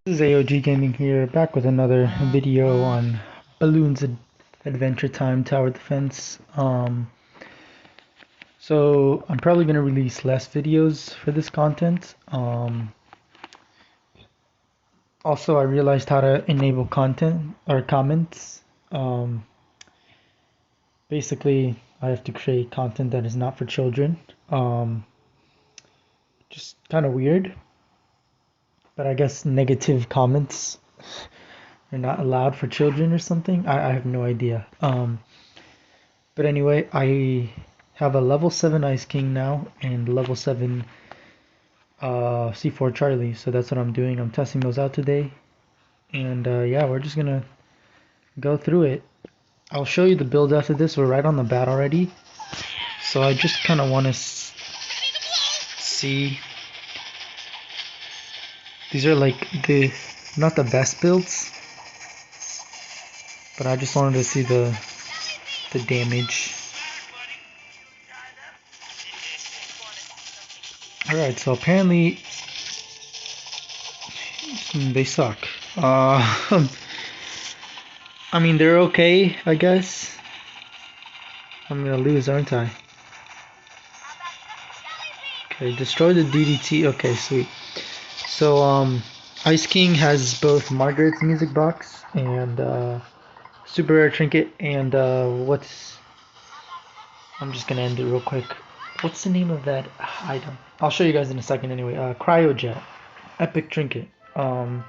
This is AOG Gaming here, back with another video on Bloons Adventure Time Tower Defense. So I'm probably gonna release less videos for this content. Also I realized how to enable content or comments. Basically I have to create content that is not for children. Just kind of weird, but I guess negative comments are not allowed for children or something. I have no idea. But anyway, I have a level 7 Ice King now and level 7 C4 Charlie. So that's what I'm doing. I'm testing those out today. And yeah, we're just gonna go through it. I'll show you the build after this. We're right on the bat already. So I just kind of want to see. These are like not the best builds, but I just wanted to see the damage. Alright, so apparently they suck. I mean, they're okay, I guess. I'm gonna lose, aren't I? Okay, destroy the DDT. Okay, sweet. So, Ice King has both Margaret's music box and super rare trinket and I'm just gonna end it real quick. What's the name of that item? I'll show you guys in a second anyway. Cryojet, epic trinket. Those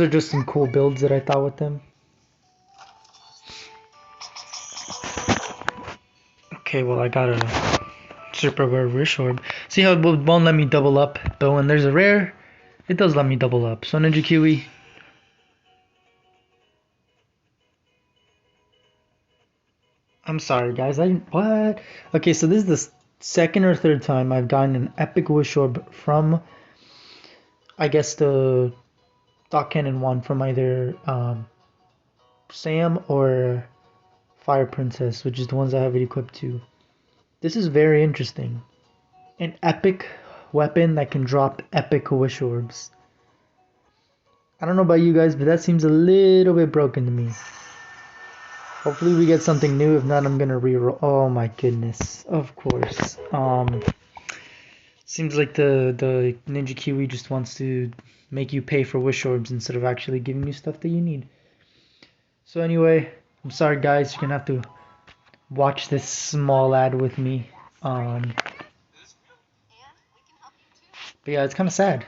are just some cool builds that I thought with them. Okay, well I got a super rare wish orb. See how it won't let me double up, but when there's a rare, it does let me double up. So Ninja Kiwi. I'm sorry guys, what? Okay, so this is the second or third time I've gotten an epic wish orb from, I guess, the Dock Cannon one from either Sam or Fire Princess, which is the ones I have it equipped to. This is very interesting. An epic weapon that can drop epic wish orbs. I don't know about you guys, but that seems a little bit broken to me. Hopefully we get something new. If not, I'm gonna reroll. Oh my goodness. Of course. Seems like the Ninja Kiwi just wants to make you pay for wish orbs instead of actually giving you stuff that you need. So anyway, I'm sorry guys, you're gonna have to watch this small ad with me. But yeah, it's kind of sad.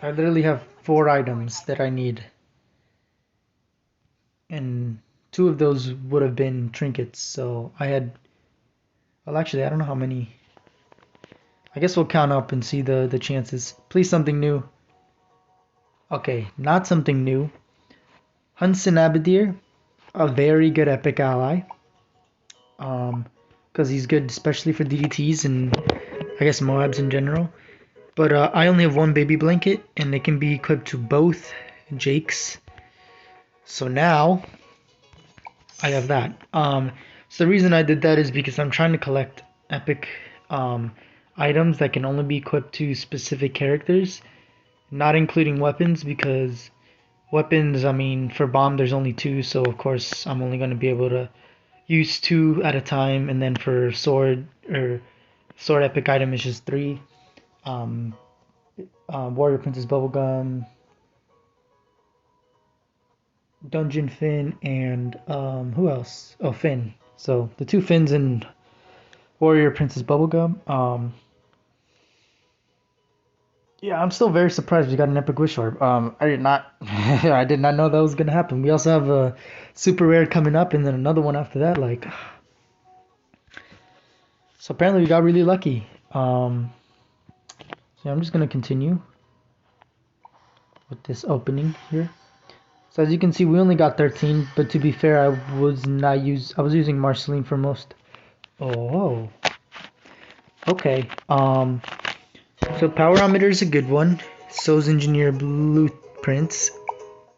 I literally have 4 items that I need. And 2 of those would have been trinkets, so I had... Well, actually, I don't know how many. I guess we'll count up and see the chances. Please, something new. Okay, not something new. Hunson Abadir, a very good epic ally. Because he's good especially for DDTs and I guess Moabs in general. But I only have 1 baby blanket and it can be equipped to both Jakes. So now I have that. So the reason I did that is because I'm trying to collect epic items that can only be equipped to specific characters, not including weapons, because weapons, I mean, for bomb there's only 2, so of course I'm only going to be able to use 2 at a time, and then for sword or sword epic item is just 3. Warrior Princess Bubblegum, Dungeon Finn, and who else? Oh, Finn. So the 2 Finns and Warrior Princess Bubblegum. Yeah, I'm still very surprised we got an epic wish orb. I did not, I did not know that was gonna happen. We also have a super rare coming up, and then another one after that. Like, so apparently we got really lucky. So I'm just gonna continue with this opening here. So as you can see, we only got 13, but to be fair, I was using Marceline for most. Oh, okay. So Powerometer is a good one. So is Engineer Blueprints,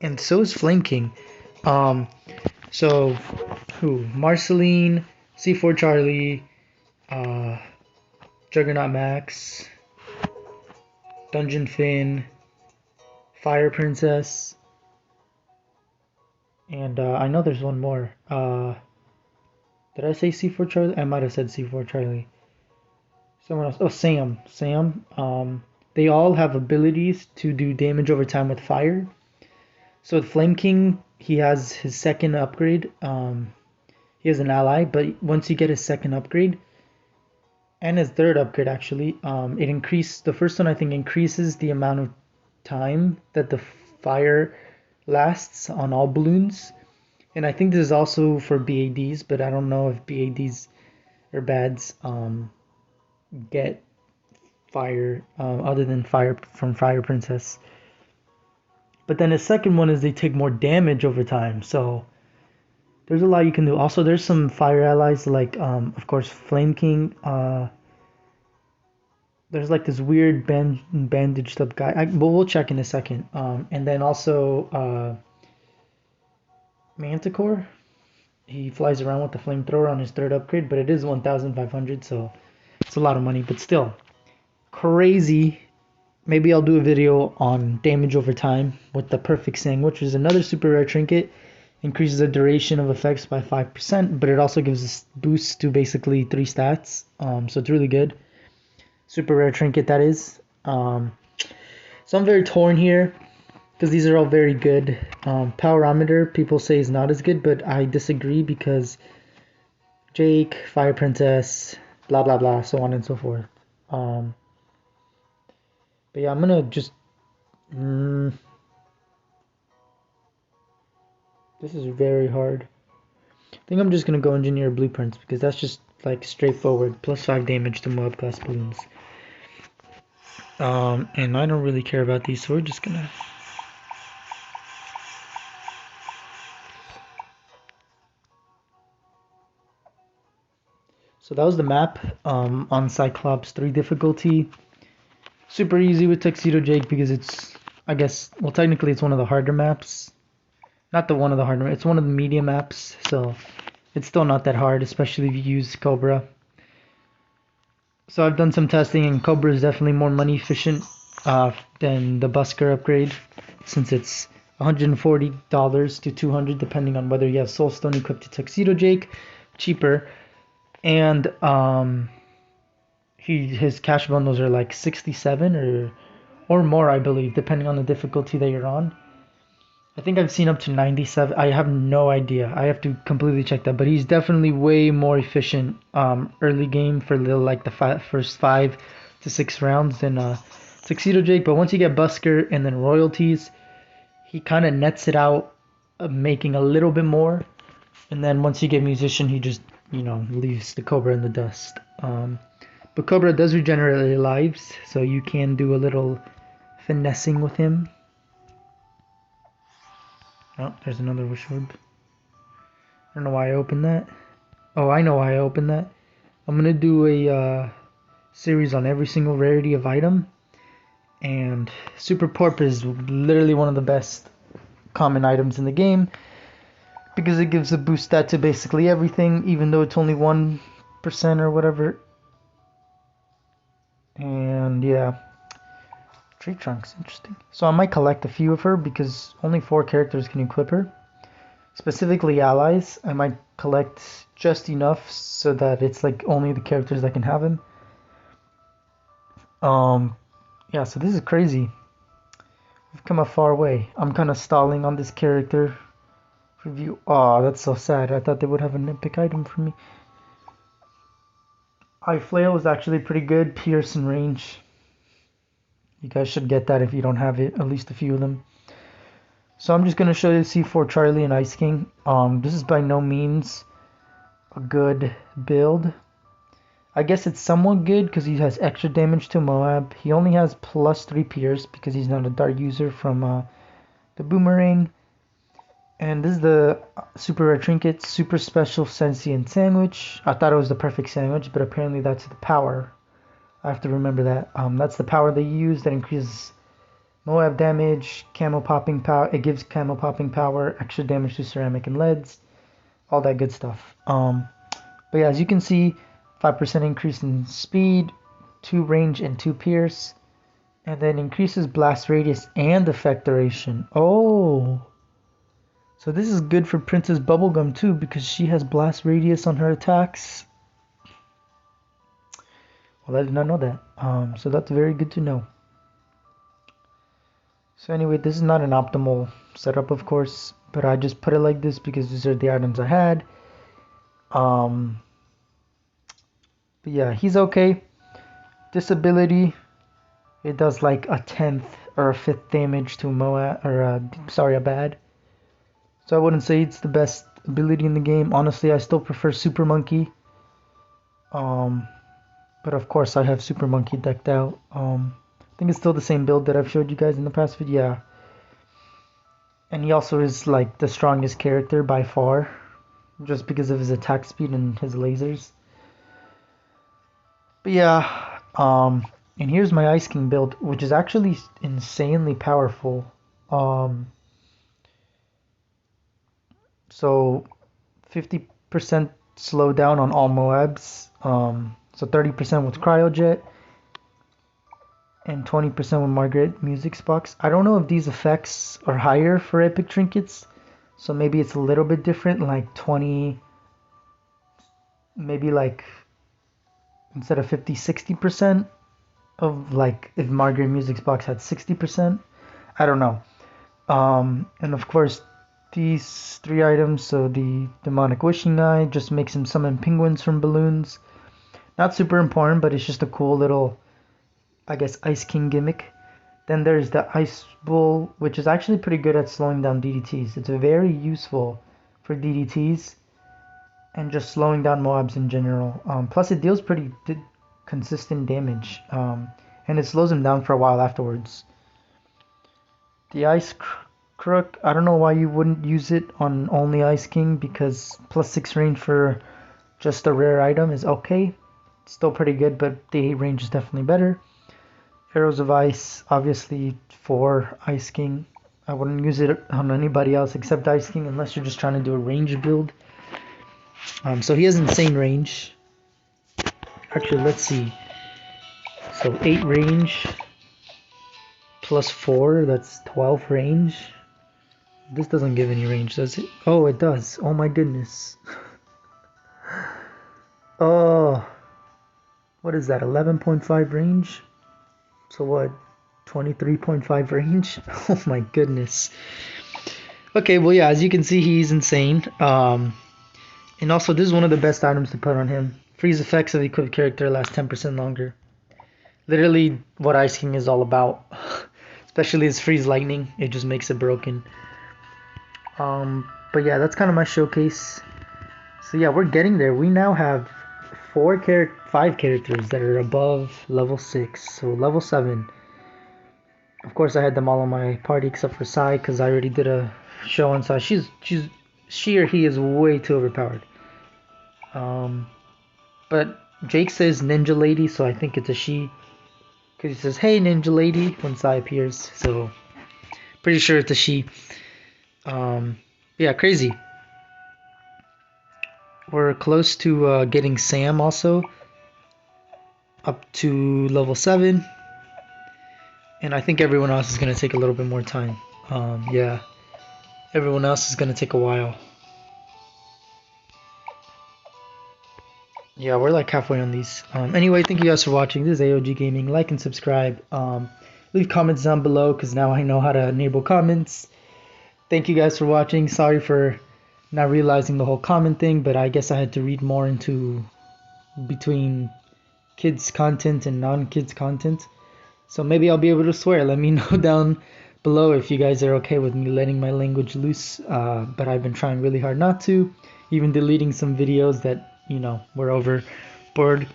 and so is Flame King. So who? Marceline, C4 Charlie, Juggernaut Max, Dungeon Fin, Fire Princess, and I know there's one more. Did I say C4 Charlie? I might have said C4 Charlie. Someone else. Oh, Sam. Sam. They all have abilities to do damage over time with fire. So with Flame King, he has his second upgrade. He has an ally, but once you get his second upgrade, and his third upgrade actually, it increases. The first one I think increases the amount of time that the fire lasts on all balloons. And I think this is also for BADs, but I don't know if BADs or BADs get fire other than fire from Fire Princess. But then the second one is they take more damage over time. So there's a lot you can do. Also, there's some fire allies like of course Flame King. There's like this weird bandaged up guy. But we'll check in a second. And then also Manticore. He flies around with the flamethrower on his third upgrade, but it is 1,500, so it's a lot of money. But still, crazy. Maybe I'll do a video on damage over time with the Perfect Sandwich, which is another super rare trinket. Increases the duration of effects by 5%, but it also gives us boosts to basically 3 stats. So it's really good. Super rare trinket, that is. So I'm very torn here because these are all very good. Powerometer, people say is not as good, but I disagree because Jake, Fire Princess, blah blah blah, so on and so forth. But yeah, I'm gonna just. This is very hard. I think I'm just gonna go Engineer Blueprints because that's just like straightforward. Plus 5 damage to mob class balloons. And I don't really care about these, so we're just gonna. So that was the map on Cyclops 3 difficulty. Super easy with Tuxedo Jake because it's, I guess, well, technically it's one of the harder maps. Not the one of the harder, it's one of the medium maps, so it's still not that hard, especially if you use Cobra. So I've done some testing, and Cobra is definitely more money efficient than the Busker upgrade, since it's $140 to $200 depending on whether you have Soulstone equipped to Tuxedo Jake, cheaper, and his cash bundles are like 67 or more, I believe, depending on the difficulty that you're on. I think I've seen up to 97. I have no idea. I have to completely check that. But he's definitely way more efficient early game for like the first 5 to 6 rounds than Tuxedo Jake. But once you get Busker and then royalties, he kind of nets it out, making a little bit more. And then once you get Musician, he just, leaves the Cobra in the dust. But Cobra does regenerate lives, so you can do a little finessing with him. Oh, there's another wish orb. I don't know why I opened that. Oh, I know why I opened that. I'm gonna do a series on every single rarity of item, and Super Porp is literally one of the best common items in the game because it gives a boost stat to basically everything, even though it's only 1% or whatever. And yeah. Tree trunks, interesting. So I might collect a few of her because only 4 characters can equip her. Specifically allies, I might collect just enough so that it's like only the characters that can have him. Yeah, so this is crazy. We've come a far way. I'm kind of stalling on this character review. Oh, that's so sad. I thought they would have an epic item for me. Eye Flail is actually pretty good. Pierce and range. You guys should get that if you don't have it, at least a few of them. So I'm just going to show you C4 Charlie and Ice King. This is by no means a good build. I guess it's somewhat good because he has extra damage to Moab. He only has plus 3 Pierce because he's not a dart user from the Boomerang. And this is the super rare trinket, super special sentient sandwich. I thought it was the perfect sandwich, but apparently that's the power. I have to remember that. That's the power they use that increases Moab damage, camo popping power. It gives camo popping power, extra damage to ceramic and leads, all that good stuff. But yeah, as you can see, 5% increase in speed, 2 range, and 2 pierce. And then increases blast radius and effect duration. Oh, so this is good for Princess Bubblegum too because she has blast radius on her attacks. Well, I did not know that. So that's very good to know. So anyway, this is not an optimal setup, of course, but I just put it like this because these are the items I had. But yeah, he's okay. Disability, it does like a 10th or a 5th damage to Moab, or a bad. So I wouldn't say it's the best ability in the game. Honestly, I still prefer Super Monkey. But of course I have Super Monkey decked out. I think it's still the same build that I've showed you guys in the past video. Yeah. And he also is like the strongest character by far, just because of his attack speed and his lasers. But yeah, and here's my Ice King build, which is actually insanely powerful. So 50% slowdown on all Moabs. So 30% with Cryojet and 20% with Margaret Music Box. I don't know if these effects are higher for epic trinkets, so maybe it's a little bit different, like 20, maybe like instead of 50, 60% of like if Margaret Music Box had 60%. I don't know. And of course, these 3 items, so the Demonic Wishing Eye just makes him summon penguins from Bloons. Not super important, but it's just a cool little, I guess, Ice King gimmick. Then there's the Ice Bull, which is actually pretty good at slowing down DDTs. It's very useful for DDTs and just slowing down Moabs in general. Plus, it deals pretty consistent damage, and it slows him down for a while afterwards. The Ice Crook, I don't know why you wouldn't use it on only Ice King, because +6 range for just a rare item is okay. It's still pretty good, but the 8 range is definitely better. Arrows of Ice, obviously for Ice King. I wouldn't use it on anybody else except Ice King unless you're just trying to do a range build. So he has insane range. Actually, let's see. So 8 range plus 4, that's 12 range. This doesn't give any range, does it? Oh, it does. Oh my goodness. Oh, what is that? 11.5 range? So what? 23.5 range? Oh my goodness. Okay, well yeah, as you can see, he's insane. And also this is one of the best items to put on him. Freeze effects of the equipped character last 10% longer. Literally what Ice King is all about. Especially his freeze lightning. It just makes it broken. But yeah, that's kind of my showcase. So yeah, we're getting there. We now have 5 characters that are above level 6. So level 7. Of course, I had them all on my party except for Sai, because I already did a show on Sai. She or he is way too overpowered. But Jake says Ninja Lady, so I think it's a she. Because he says, "Hey, Ninja Lady," when Sai appears. So, pretty sure it's a she. Yeah, crazy. We're close to getting Sam also. Up to level 7. And I think everyone else is going to take a little bit more time. Yeah. Everyone else is going to take a while. Yeah, we're like halfway on these. Anyway, thank you guys for watching. This is AOG Gaming. Like and subscribe. Leave comments down below because now I know how to enable comments. Thank you guys for watching. Sorry for not realizing the whole comment thing, but I guess I had to read more into between kids content and non-kids content. So maybe I'll be able to swear. Let me know down below if you guys are okay with me letting my language loose. But I've been trying really hard not to. Even deleting some videos that, were overboard.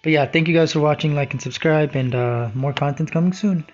But yeah, thank you guys for watching. Like and subscribe. And more content coming soon.